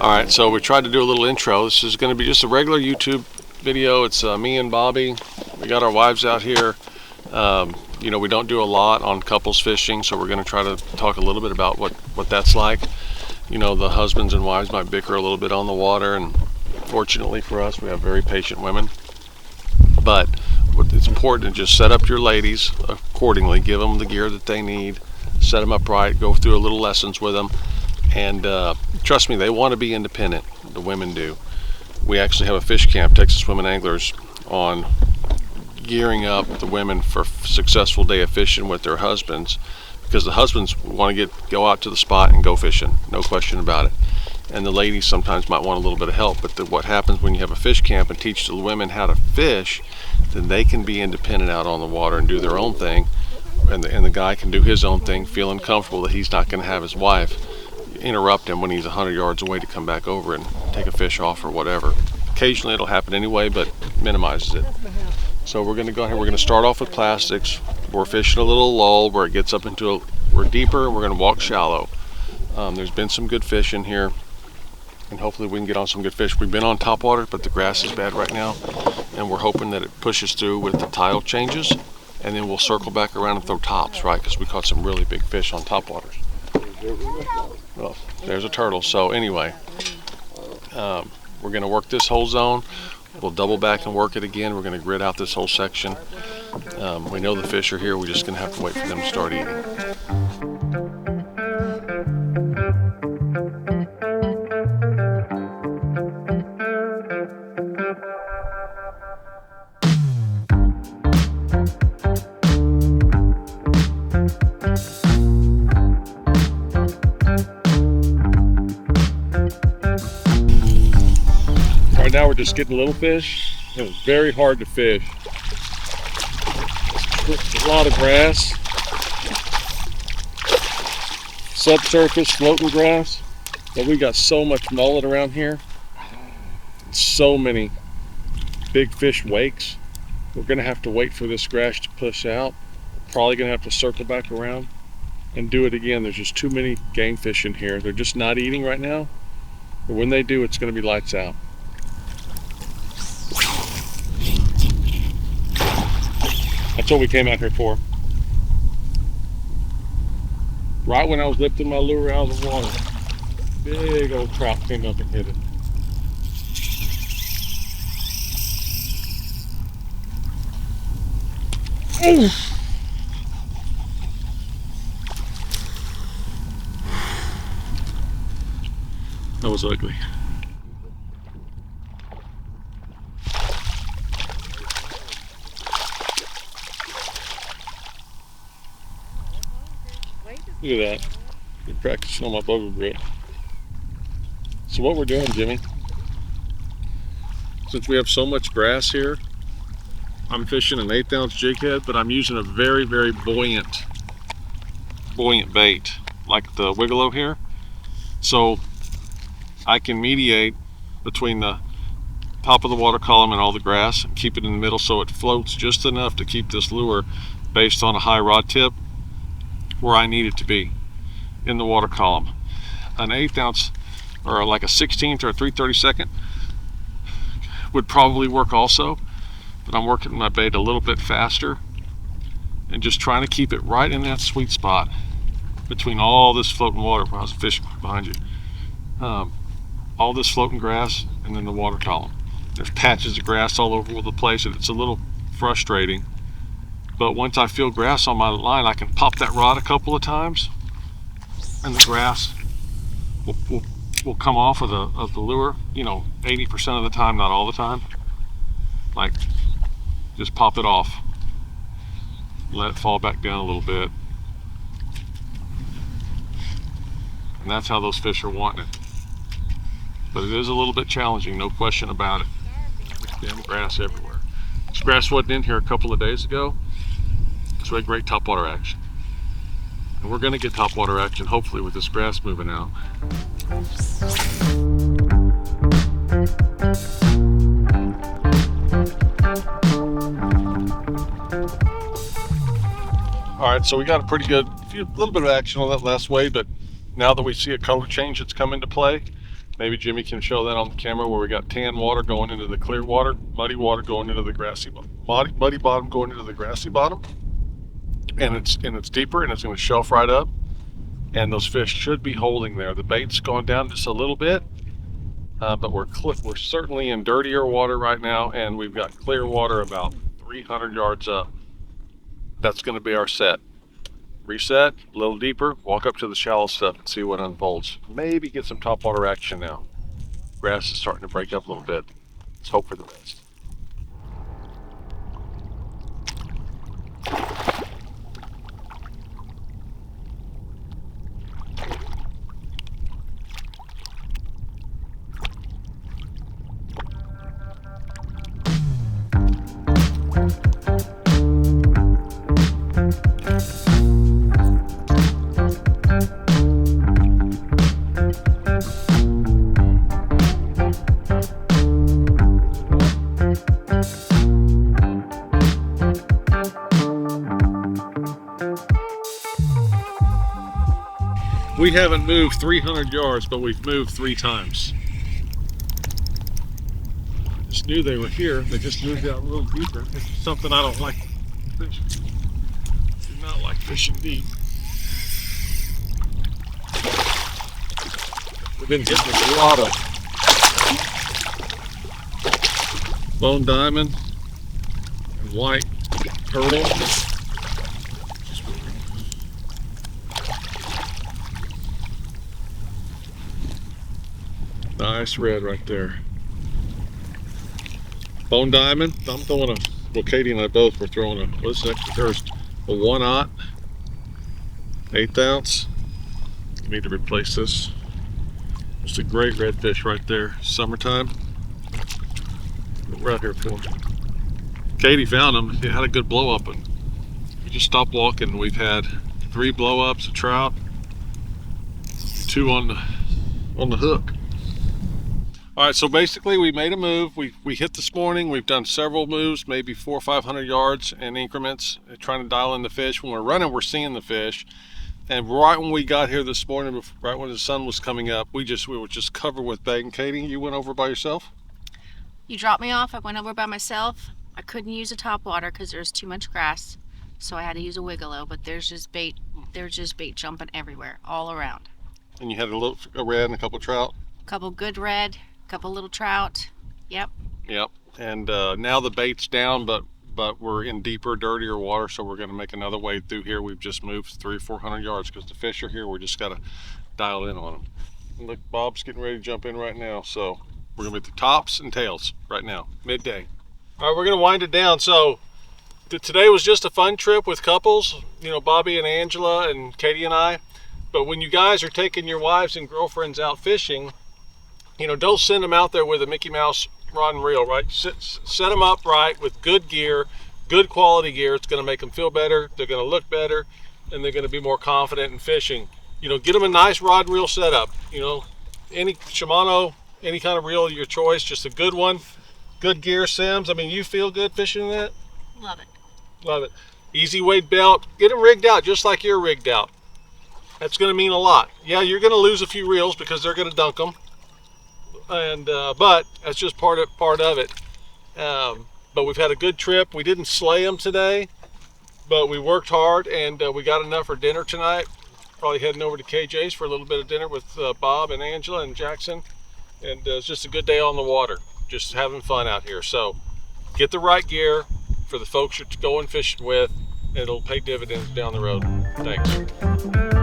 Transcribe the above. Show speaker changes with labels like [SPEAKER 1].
[SPEAKER 1] Alright, so we tried to do a little intro. This is going to be just a regular YouTube video. It's me and Bobby. We got our wives out here. You know, we don't do a lot on couples fishing, so we're going to try to talk a little bit about what that's like. You know, the husbands and wives might bicker a little bit on the water, and fortunately for us, we have very patient women. But it's important to just set up your ladies accordingly, give them the gear that they need, set them up right, go through a little lessons with them. And trust me, they want to be independent. The women do. We actually have a fish camp, Texas Women Anglers, on gearing up the women for a successful day of fishing with their husbands, because the husbands want to go out to the spot and go fishing, no question about it. And the ladies sometimes might want a little bit of help, but what happens when you have a fish camp and teach the women how to fish, then they can be independent out on the water and do their own thing, and the guy can do his own thing, feeling comfortable that he's not going to have his wife interrupt him when he's 100 yards away to come back over and take a fish off or whatever. Occasionally it'll happen anyway, but minimizes it. So we're going to go ahead, we're going to start off with plastics. We're fishing a little lull where it gets up into we're deeper, and we're going to walk shallow. There's been some good fish in here, and hopefully we can get on some good fish. We've been on top water, but the grass is bad right now, and we're hoping that it pushes through with the tide changes, and then we'll circle back around and throw tops, right? Because we caught some really big fish on top waters. Well, there's a turtle. So anyway, we're going to work this whole zone. We'll double back and work it again. We're going to grid out this whole section. We know the fish are here. We're just going to have to wait for them to start eating. Right now we're just getting little fish. It was very hard to fish. There's a lot of grass, subsurface floating grass, but we got so much mullet around here, so many big fish wakes. We're gonna have to wait for this grass to push out. Probably gonna have to circle back around and do it again. There's just too many game fish in here. They're just not eating right now, but when they do, it's gonna be lights out. That's what we came out here for. Right when I was lifting my lure out of the water, big old trout came up and hit it. Ooh. That was ugly. Look at that. You're practicing on my bugger grip. So what we're doing, Jimmy, since we have so much grass here, I'm fishing an 1/8 ounce jig head, but I'm using a very, very buoyant bait, like the Wiggalo here. So I can mediate between the top of the water column and all the grass and keep it in the middle so it floats just enough to keep this lure based on a high rod tip where I need it to be in the water column. An 1/8 ounce or like a 16th or a 3/32 would probably work also, but I'm working my bait a little bit faster and just trying to keep it right in that sweet spot between all this floating water. I was fishing behind you. All this floating grass and then the water column. There's patches of grass all over the place, and it's a little frustrating. But once I feel grass on my line, I can pop that rod a couple of times, and the grass will come off of the lure. You know, 80% of the time, not all the time. Like, just pop it off, let it fall back down a little bit, and that's how those fish are wanting it. But it is a little bit challenging, no question about it. Damn grass everywhere. This grass wasn't in here a couple of days ago. So we had great topwater action. And we're gonna get topwater action hopefully with this grass moving out. All right, so we got a pretty good, little bit of action on that last wave, but now that we see a color change that's come into play, Maybe Jimmy can show that on the camera where we got tan water going into the clear water, muddy water going into the grassy bottom, muddy bottom going into the grassy bottom, and it's deeper and it's going to shelf right up, and those fish should be holding there. The bait's gone down just a little bit, but we're certainly in dirtier water right now, and we've got clear water about 300 yards up. That's going to be our set. Reset, a little deeper, walk up to the shallow stuff and see what unfolds. Maybe get some topwater action now. Grass is starting to break up a little bit. Let's hope for the best. We haven't moved 300 yards, but we've moved 3 times. Just knew they were here. They just moved out a little deeper. It's something I don't like fishing. Do not like fishing deep. We've been hitting a lot of bone diamond and white turtle. Nice red right there. Bone diamond. I'm throwing a, well, Katie and I both were throwing a, what's that? There's a 1/0, 1/8 ounce. I need to replace this. Just a great redfish right there. Summertime. We're out here pulling. Katie found him. He had a good blow up, and we just stopped walking. We've had 3 blow ups of trout, 2 on the hook. All right, so basically we made a move. We hit this morning. We've done several moves, maybe 400 or 500 yards in increments, trying to dial in the fish. When we're running, we're seeing the fish. And right when we got here this morning, right when the sun was coming up, we were just covered with bait. And Katie, you went over by yourself?
[SPEAKER 2] You dropped me off. I went over by myself. I couldn't use a topwater because there's too much grass, so I had to use a wiggle-o. But there's just bait. There's just bait jumping everywhere, all around.
[SPEAKER 1] And you had a red and a couple trout.
[SPEAKER 2] A couple good red. Couple little trout. Yep.
[SPEAKER 1] And now the bait's down, but we're in deeper, dirtier water, so we're going to make another wade through here. We've just moved 300 or 400 yards because the fish are here. We just got to dial in on them. And look, Bob's getting ready to jump in right now, so we're going to be at the tops and tails right now, midday. All right, we're going to wind it down. So today was just a fun trip with couples, you know, Bobby and Angela and Katie and I. But when you guys are taking your wives and girlfriends out fishing, you know, don't send them out there with a Mickey Mouse rod and reel, right? Set them up right with good gear, good quality gear. It's going to make them feel better. They're going to look better, and they're going to be more confident in fishing. You know, get them a nice rod and reel setup. You know, any Shimano, any kind of reel of your choice, just a good one. Good gear, Sims. I mean, you feel good fishing that?
[SPEAKER 2] Love it.
[SPEAKER 1] Love it. Easy weight belt. Get them rigged out just like you're rigged out. That's going to mean a lot. Yeah, you're going to lose a few reels because they're going to dunk them. And but that's just part of it. But we've had a good trip. We didn't slay them today, but we worked hard, and we got enough for dinner tonight. Probably heading over to KJ's for a little bit of dinner with Bob and Angela and Jackson, and it's just a good day on the water, just having fun out here. So get the right gear for the folks you're going fishing with, and it'll pay dividends down the road. Thanks.